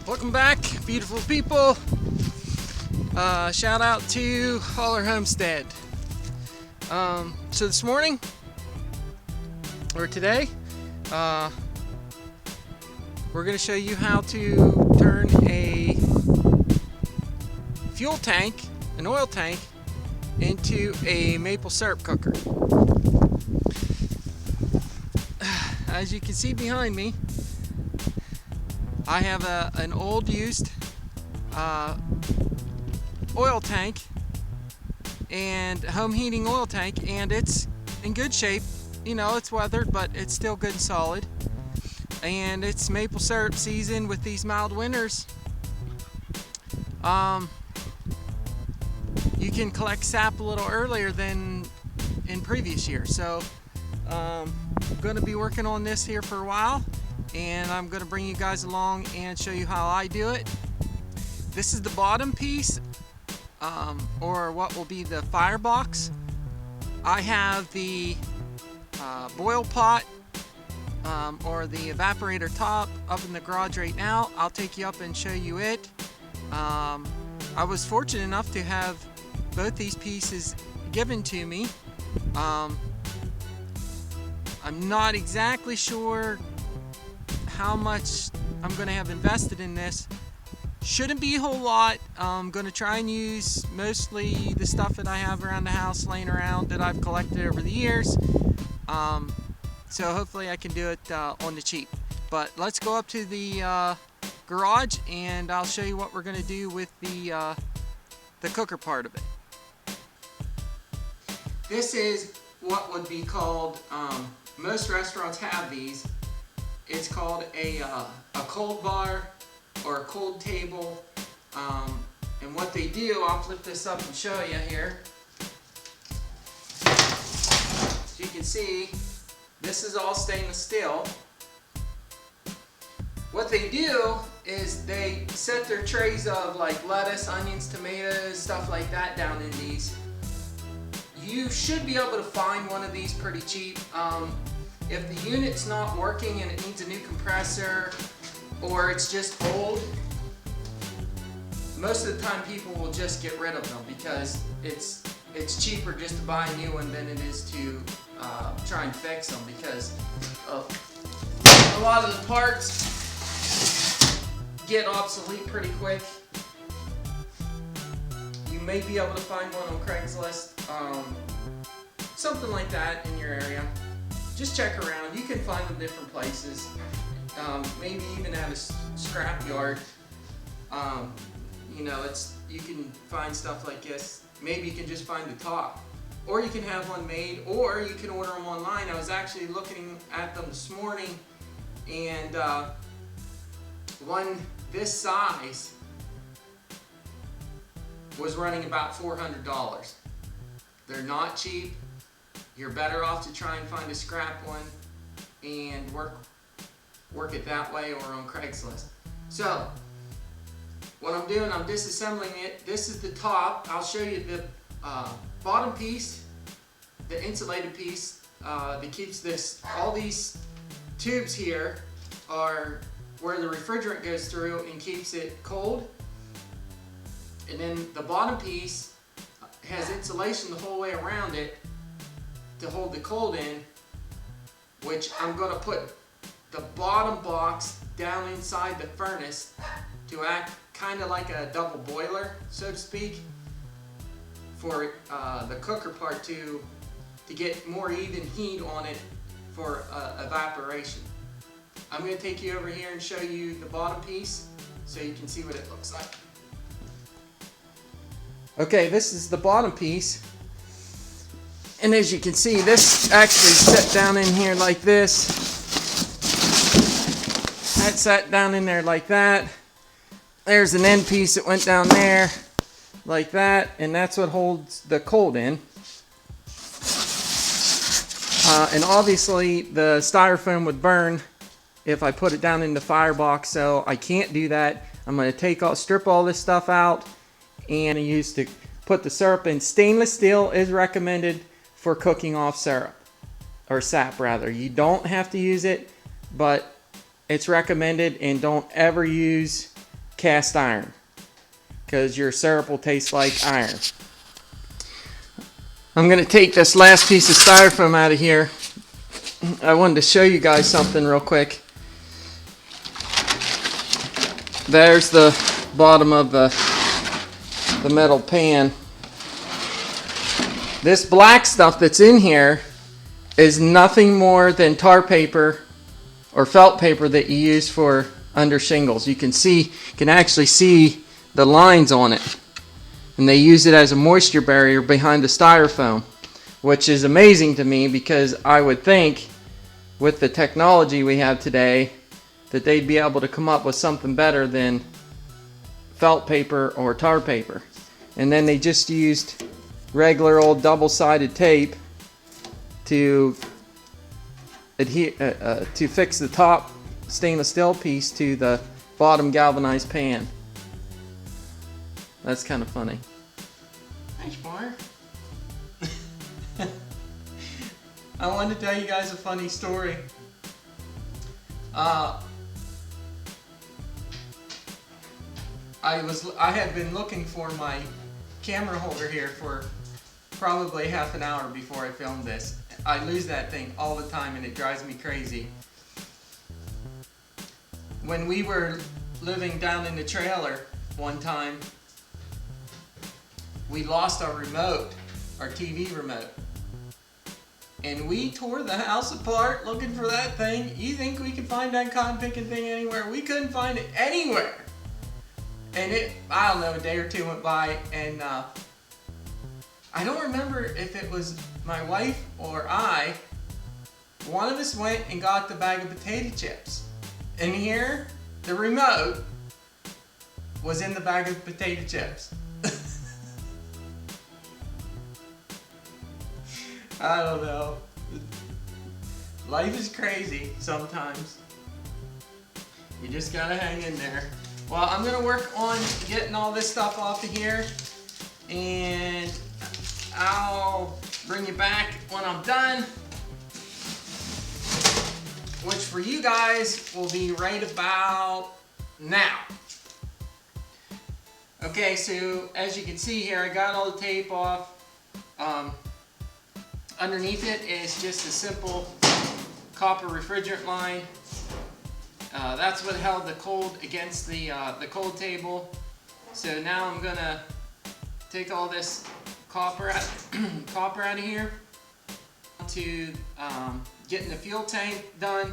Welcome back, beautiful people. Shout out to Holler Homestead. So this morning, or today, we're going to show you how to turn a fuel tank, an oil tank, into a maple syrup cooker. As you can see behind me, I have an old used oil tank and home heating oil tank, and it's in good shape. You know, it's weathered, but it's still good and solid. And it's maple syrup season with these mild winters. You can collect sap a little earlier than in previous years. So I'm going to be working on this here for a while, and I'm going to bring you guys along and show you how I do it. This is the bottom piece, or what will be the firebox. I have the boil pot or the evaporator top up in the garage right now. I'll take you up and show you it. I was fortunate enough to have both these pieces given to me. I'm not exactly sure how much I'm going to have invested in this. Shouldn't be a whole lot. I'm going to try and use mostly the stuff that I have around the house laying around that I've collected over the years. So hopefully I can do it on the cheap. But let's go up to the garage and I'll show you what we're going to do with the cooker part of it. This is what would be called, most restaurants have these. It's called a cold bar or a cold table. And what they do, I'll flip this up and show you here. As you can see, this is all stainless steel. What they do is they set their trays of like lettuce, onions, tomatoes, stuff like that down in these. You should be able to find one of these pretty cheap. If the unit's not working and it needs a new compressor, or it's just old, most of the time people will just get rid of them because it's cheaper just to buy a new one than it is to try and fix them, because a lot of the parts get obsolete pretty quick. You may be able to find one on Craigslist, something like that in your area. Just check around. You can find them different places, maybe even at a scrap yard. You know, you can find stuff like this. Maybe you can just find the top, or you can have one made, or you can order them online. I was actually looking at them this morning, and one this size was running about $400. They're not cheap. You're better off to try and find a scrap one and work it that way, or on Craigslist. So what I'm doing, I'm disassembling it. This is the top. I'll show you the bottom piece, the insulated piece that keeps this. All these tubes here are where the refrigerant goes through and keeps it cold. And then the bottom piece has insulation the whole way around it to hold the cold in, which I'm going to put the bottom box down inside the furnace to act kind of like a double boiler, so to speak, for the cooker part to get more even heat on it for evaporation. I'm going to take you over here and show you the bottom piece so you can see what it looks like. Okay, this is the bottom piece. And as you can see, this actually set down in here like this. That sat down in there like that. There's an end piece that went down there like that, and that's what holds the cold in. And obviously the styrofoam would burn if I put it down in the firebox, so I can't do that. I'm going to strip all this stuff out and use to put the syrup in. Stainless steel is recommended for cooking off syrup, or sap rather. You don't have to use it, but it's recommended, and don't ever use cast iron, because your syrup will taste like iron. I'm going to take this last piece of styrofoam out of here. I wanted to show you guys something real quick. There's the bottom of the metal pan. This black stuff that's in here is nothing more than tar paper or felt paper that you use for under shingles. You can actually see the lines on it, and they use it as a moisture barrier behind the styrofoam, which is amazing to me, because I would think with the technology we have today that they'd be able to come up with something better than felt paper or tar paper. And then they just used regular old double-sided tape to adhere to fix the top stainless steel piece to the bottom galvanized pan. That's kind of funny. Thanks, Mark. I wanted to tell you guys a funny story. I had been looking for my camera holder here for probably half an hour before I filmed this. I lose that thing all the time and it drives me crazy. When we were living down in the trailer one time, we lost our remote, our TV remote. And we tore the house apart looking for that thing. You think we could find that cotton picking thing anywhere? We couldn't find it anywhere. And I don't know, a day or two went by, and I don't remember if it was my wife or I. One of us went and got the bag of potato chips. And here, the remote was in the bag of potato chips. I don't know. Life is crazy sometimes. You just gotta hang in there. Well, I'm gonna work on getting all this stuff off of here, and I'll bring you back when I'm done, which for you guys will be right about now. Okay, so as you can see here, I got all the tape off. Underneath it is just a simple copper refrigerant line. That's what held the cold against the cold table. So now I'm gonna take all this copper out of here to getting the fuel tank done.